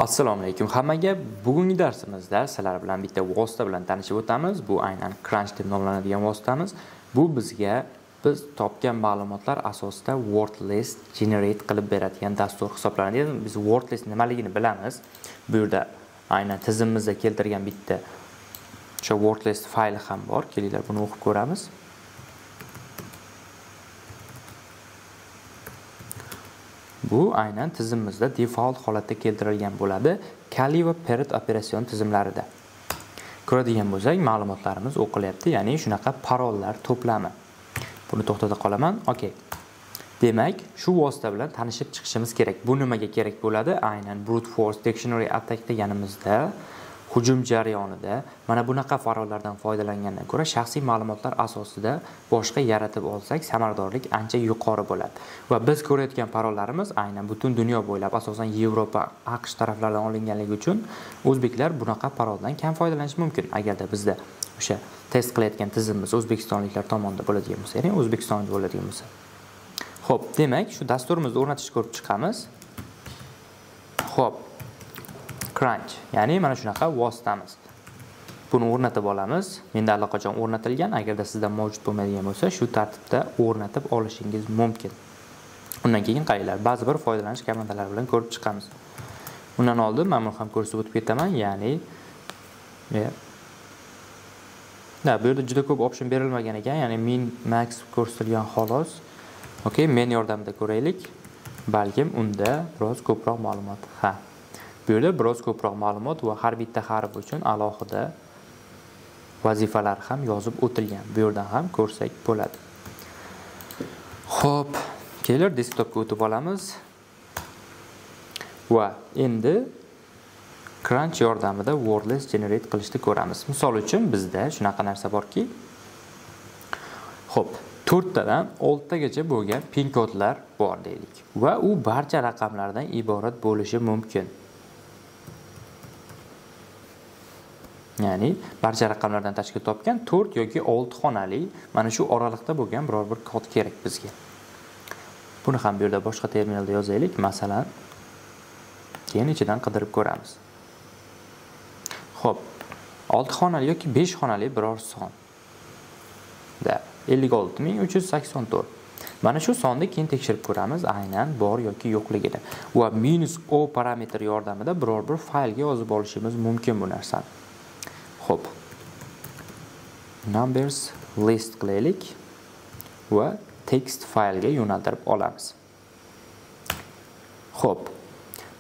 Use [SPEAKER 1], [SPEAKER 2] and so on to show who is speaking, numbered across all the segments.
[SPEAKER 1] Assalomu alaykum hammaga. Bugungi darsimizda sizlar bilan bitta vosita bilan tanishib o'tamiz. Bu aynan Crunch deb nomlanadigan vositamiz. Bu biz topgan ma'lumotlar asosida word list generate qilib beradigan dastur hisoblanadi. Biz word list nimaligini bilamiz. Bu yerda aynan tizimimizda keltirgan bitta o'sha word list fayli ham bor. Kelinglar buni o'qib ko'ramiz. Bu aynan tizimimizda default holatda keltirilgan bo'ladi. Kali va Parrot operatsion tizimlarida. Ko'radigan bo'lsak, ma'lumotlarimiz o'qilyapti, ya'ni shunaqa parollar to'plami. Buni to'xtata qolaman. Okay. Demak, shu vosita bilan tanishib chiqishimiz kerak. Bu nimaga kerak bo'ladi? Aynan brute force dictionary attack deganimizda hujum jarayonida mana bunaqa parollardan foydalangandan ko'ra shaxsiy ma'lumotlar asosida boshqa yaratib olsak, samaradorlik ancha yuqori bo'ladi. Va biz ko'rayotgan parollarimiz aynan butun dunyo bo'ylab, asosan Yevropa, AQSh taraflaridan olinganligi uchun o'zbeklar bunaqa paroldan kam foydalanishi mumkin. Agarda bizda o'sha test qilayotgan tizimimiz o'zbekistonliklar tomonidan bo'ladigan bo'lsa, ya'ni O'zbekistonda bo'ladigan bo'lsa. Xo'p, demak, shu dasturimizni o'rnatishni ko'rib chiqamiz. Xo'p, Crunch, ya'ni mana shunaqa vositamiz. Buni o'rnatib olamiz. Menda allaqachon o'rnatilgan. Agarda sizda mavjud bo'lmaydigan bo'lsa, shu tartibda o'rnatib olishingiz mumkin. Undan keyin qaranglar, ba'zi bir foydalanish komandalari bilan ko'rib chiqamiz. Undan oldin men buni ham ko'rsatib o'tib ketaman, ya'ni bu yerda juda ko'p option berilmagan ekan, ya'ni min, max ko'rsatilgan xolos. Okay, men yordamida ko'raylik. Balkim unda biroz ko'proq ma'lumot. Bu yerda biroz ko'proq ma'lumot va har bitta harf uchun alohida vazifalar ham yozib o'tilgan. Bu yerdan ham ko'rsak bo'ladi. Xo'p, kelar desktopga o'tib olamiz. Va endi Crunch yordamida word list generate qilishni ko'ramiz. Misol uchun bizda shunaqa narsa borki, xo'p, 4 tadan 6 tagacha bo'lgan pin kodlar bor deylik. Va u barcha raqamlardan iborat bo'lishi mumkin. Ya'ni barcha raqamlardan tashkil topgan 4 yoki 6 xonali mana shu oralikda bo'lgan biror bir kod kerak bizga. Buni ham bu yerda boshqa terminalda yozaylik, masalan, keyin ichidan qidirib ko'ramiz. Xo'p, 6 xonali yoki 5 xonali biror son. 56384. Mana shu sonni keyin tekshirib ko'ramiz, aynan bor yoki yo'qligini. Va -o parametr yordamida biror bir faylga yozib olishimiz mumkin bu narsani. Xo'p. Numbers list qilaylik va text faylga yo'naltirib olamiz. Xo'p.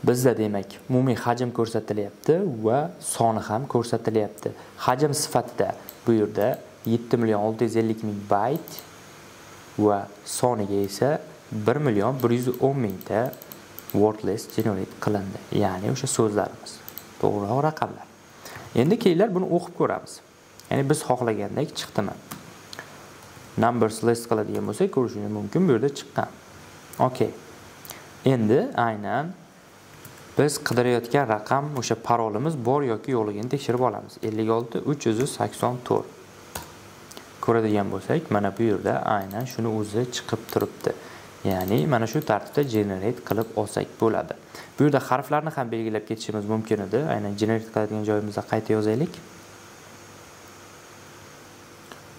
[SPEAKER 1] Bizda demak umumiy hajm ko'rsatilyapti va soni ham ko'rsatilyapti. Hajm sifatida bu yerda 7.650.000 byte va soniga esa 1.110.000 ta word list generate qilindi. Ya'ni o'sha so'zlarimiz, to'g'ri raqamlar. Endi kelinglar buni o'qib ko'ramiz. Ya'ni biz xohlagandek chiqdimi? Numbers list qiladigan bo'lsak, ko'rishingiz mumkin, bu yerda chiqqan. Okay. Endi aynan biz qidirayotgan raqam, o'sha parolimiz bor yoki yo'qligini tekshirib olamiz. 56384. Ko'radigan bo'lsak, mana bu yerda aynan shuni o'zi chiqib turibdi. Ya'ni mana shu tartibda generate qilib olsak bo'ladi. Bu yerda harflarni ham belgilab ketishimiz mumkin edi. Aynan generate qiladigan joyimizda qayta yozaylik.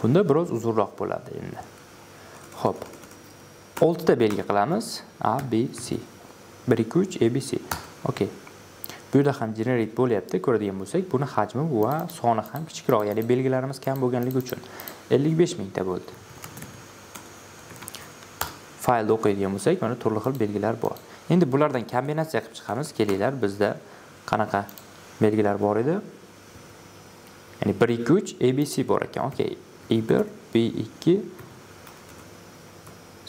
[SPEAKER 1] Bunda biroz uzunroq bo'ladi endi. Xo'p. 6 ta belgi qilamiz. A, B, C. 1 2 3 A, B, C. Okay. Bu yerda ham generate bo'lyapti. Ko'radigan bo'lsak, buni hajmi va soni ham kichikroq, ya'ni belgilarimiz kam bo'lganligi uchun 55.000 ta bo'ldi. Faylni o'qiydigan bo'lsak, mana turli xil belgilar bor. Endi bulardan kombinatsiya qilib chiqamiz. Kelinglar, bizda qanaqa belgilar bor edi? Ya'ni 1 2 3 ABC bor ekan. Okay. A1, B2,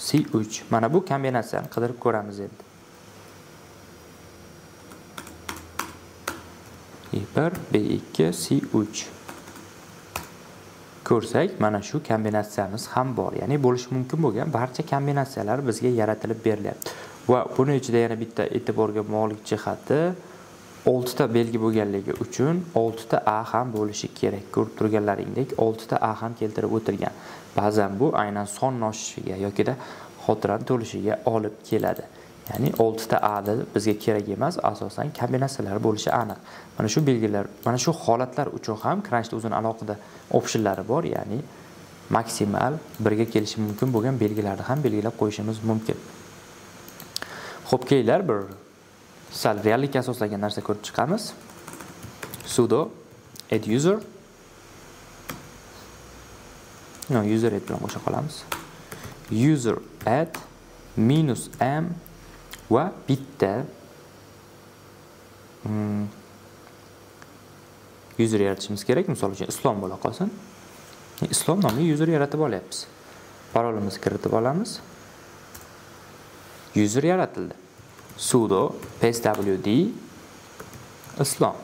[SPEAKER 1] C3. Mana bu kombinatsiyani qidirib ko'ramiz endi. A1, B2, C3. Ko'rsak, mana shu kombinatsiyamiz ham bor. Ya'ni bo'lishi mumkin bo'lgan barcha kombinatsiyalar bizga yaratilib berilyapti. Va buni ichida yana bitta e'tiborga molik jihati 6 ta belgi bo'lganligi uchun 6 ta A ham bo'lishi kerak. Ko'rib turganlaringdek 6 ta A ham keltirib o'tilgan. Ba'zan bu aynan son oshishiga yoki da xotirani to'lishiga olib keladi. Ya'ni 6 ta A bizga kerak emas, asosan kombinatsiyalar bo'lishi aniq. Mana shu belgilar, mana shu holatlar uchun ham crunchda o'zining alohida opsionlari bor, ya'ni maksimal birga kelishi mumkin bo'lgan belgilarni ham belgilab qo'yishimiz mumkin. Xo'p, kelinglar bir sal reallikka asoslangan narsa ko'rib chiqamiz. Sudo add user. User add bilan qo'sha qolamiz. User add -m va bitta user yaratishimiz kerak. Misol uchun Islom bo'la qolsin. Islom nomli user yaratib olyapmiz. Parolimizni kiritib olamiz. User yaratildi. Sudo pswd Islom.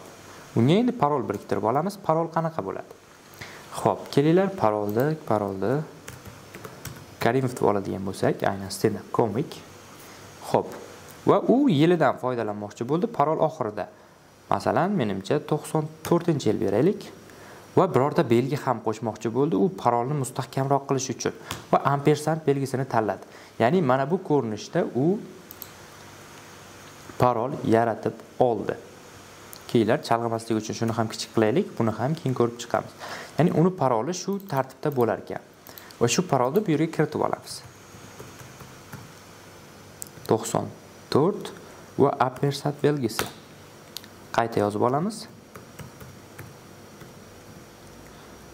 [SPEAKER 1] Unga endi parol biriktirib olamiz. Parol qanaqa bo'ladi? Xo'p, kelinglar parolni Karimov deb oladigan bo'lsak, aynan stand-up comic. Xo'p, va u yilidan foydalanmoqchi bo'ldi parol oxirida. Masalan, menimcha 94-yil beraylik va birorta belgi ham qo'shmoqchi bo'ldi, u parolni mustahkamroq qilish uchun va ampersand belgisini tanladi. Ya'ni mana bu ko'rinishda u parol yaratib oldi. Kelinglar chalg'imaslik uchun shuni ham kichik qilaylik, buni ham keyin ko'rib chiqamiz. Ya'ni uni paroli shu tartibda bo'lar ekan. Va shu parolni bu yerga kiritib olamiz. 94 va ampersand belgisi. Qayta yozib olamiz.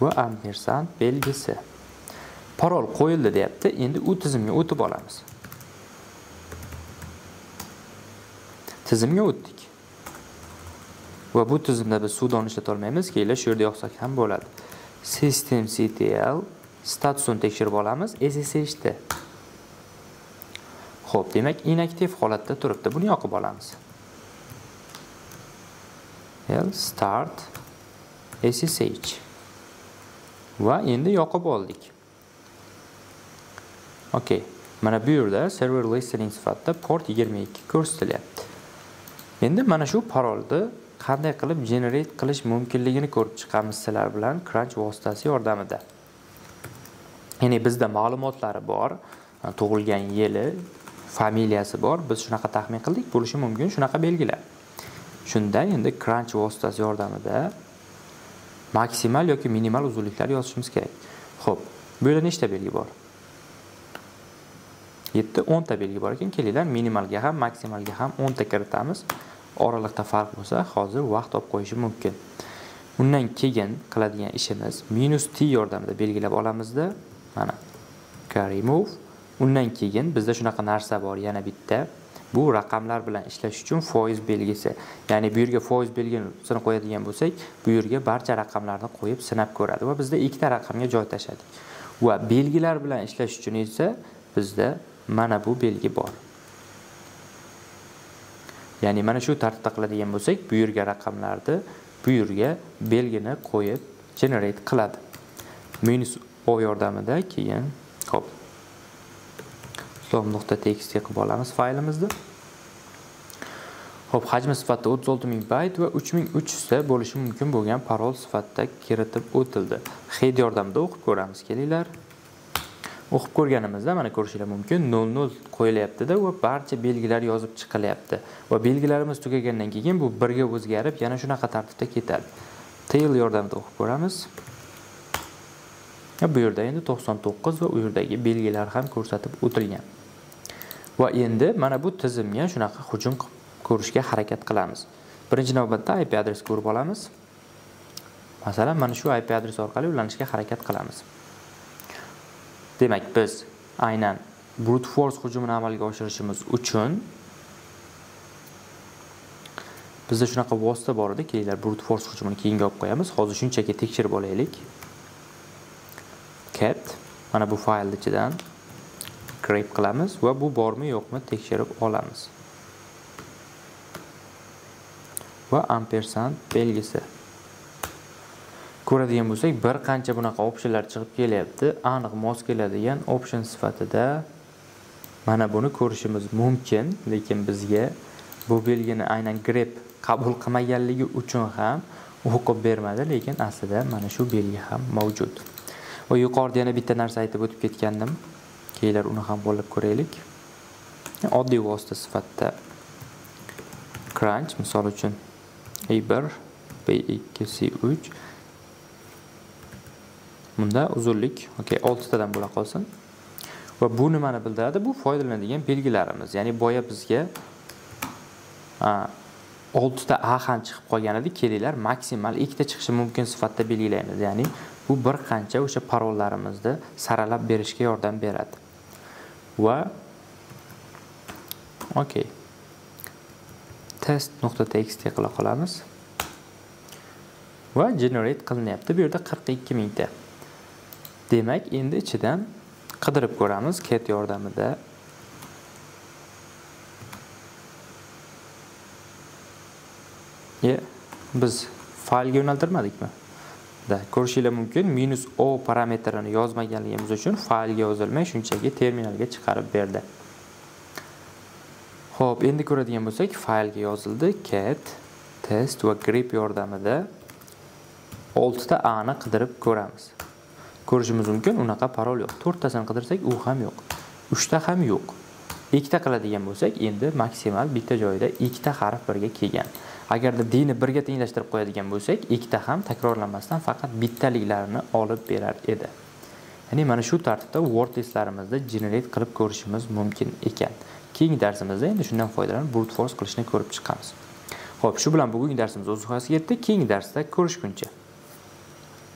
[SPEAKER 1] Va ampersand belgisi. Parol qo'yildi deyapti. Endi u tizimga o'tib olamiz. Tizimga o'tdik. Va bu tizimda biz sudoni ishlata olmaymiz. Kelinglar shu yerda yoqsak ham bo'ladi. Systemctl statusini tekshirib olamiz. SSH'da. Xo'p, demak inaktiv holatda turibdi. Buni yoqib olamiz. Start SSH. Va endi yoqib oldik. Okay. Mana bu yerda server listening sifatida port 22 ko'rsatilyapti. Endi mana shu parolni qanday qilib generate qilish mumkinligini ko'rib chiqamiz sizlar bilan Crunch vositasi yordamida. Ya'ni bizda ma'lumotlari bor, tug'ilgan yili, familiyasi bor. Biz shunaqa taxmin qildik, bo'lishi mumkin shunaqa belgilar. Shunda endi Crunch vositasi yordamida maksimal yoki minimal uzunliklar yozishimiz kerak. Xo'p, bu yerda nechta belgi bor? 7-10 ta belgi bor ekan. Kelinglar minimalga ham, maksimalga ham 10 ta kiritamiz. Oraliqda farq bo'lsa, hozir vaqt olib qo'yishi mumkin. Undan keyin qiladigan ishimiz -t yordamida belgilab olamizda. Mana Karimov. Undan keyin bizda shunaqa narsa bor, yana bitta. Bu raqamlar bilan ishlash uchun foiz belgisi. Ya'ni bu yerga foiz belgisini qo'yadigan bo'lsak, bu yerga barcha raqamlarni qo'yib sinab ko'radi va bizda ikkita raqamga joy tashladik. Va belgilar bilan ishlash uchun esa bizda mana bu belgi bor. Ya'ni mana shu tartibda qiladigan bo'lsak, bu yerga raqamlarni, bu yerga belgini qo'yib generate qiladi. -o yordamida keyin hop islom.txt qilib olamiz faylimizni. Hop, hajmi sifatida 36000 bayt va 3300 ta bo'lishi mumkin bo'lgan parol sifatida kiritib o'tildi. Head yordamida o'qib ko'ramiz, kelinglar. O'qib ko'rganimizda mana ko'rishingiz mumkin 00 qo'yilyapti-da va barcha belgilar yozib chiqilyapti. Va belgilarimiz tugagandan keyin bu birga o'zgarib, yana shunaqa tartibda ketadi. Tail yordamida o'qib ko'ramiz. Bu yerda endi 99 va u yerdagi belgilar ham ko'rsatib o'tilgan. Va endi mana bu tizimga shunaqa hujum ko'rishga harakat qilamiz. Birinchi navbatda IP adres ko'rib olamiz. Masalan, mana shu IP adres orqali ulanishga harakat qilamiz. Demak, biz aynan brute force hujumini amalga oshirishimiz uchun bizda shunaqa vosita bor edi. Kelinglar brute force hujumini keyinga olib qo'yamiz. Hozir shunchaki tekshirib olaylik. Cat mana bu faylning ichidan grep qilamiz va bu bormi yo'qmi tekshirib olamiz. Va ampersand belgisi. Ko'radigan bo'lsak, bir qancha bunaqa opsionlar chiqib kelyapti. Aniq mos keladigan option sifatida mana buni ko'rishimiz mumkin, lekin bizga bu belgini aynan grep qabul qilmaganligi uchun ham o'qib bermadi, lekin aslida mana shu belgi ham mavjud. Va yuqorida yana bitta narsa aytib o'tib ketgandim. Kelinglar uni ham qo'llab ko'raylik. Oddiy vosita sifatida crunch, misol uchun A1, B2, C3. Bunda uzunlik, okey, 6 tadan bo'la qolsin. Va bu nimani bildiradi? Bu foydalanadigan belgilarimiz. Ya'ni boya bizga 6 ta A ham chiqib qolgan edi. Kelinglar, maksimal 2 ta chiqishi mumkin sifatida belgilaymiz. Ya'ni bu bir qancha o'sha parollarimizni saralab berishga yordam beradi. Va okey. test.txt qila qolamiz. Va generate qilinyapti. Bu yerda 42 mingta. Demak, endi ichidan qidirib ko'ramiz cat yordamida. Biz faylga yo'naltirmadikmi? Ko'rishinglar mumkin, -o parametrini yozmaganligimiz uchun faylga yozilmay shunchaki terminalga chiqarib berdi. Xo'p, endi ko'radigan bo'lsak, faylga yozildi. Cat test va grep yordamida 6 ta A ni qidirib ko'ramiz. Ko'rishimiz mumkin, unaqa parol yo'q. 4 tasini qidirsak, u ham yo'q. 3 ta ham yo'q. 2 ta qiladigan bo'lsak, endi maksimal bitta joyda 2 ta harf birga kelgan. Agarda D ni birga tenglashtirib qo'yadigan bo'lsak, 2 ta ham takrorlanmasdan faqat bittaliklarni olib berar edi. Ya'ni mana shu tartibda word listlarimizda generate qilib ko'rishimiz mumkin ekan. Keyingi darsimizda endi shundan foydalanib brute force qilishni ko'rib chiqamiz. Xo'p, shu bilan bugungi darsimiz o'z nihoyasiga yetdi. Keyingi darsda ko'rishguncha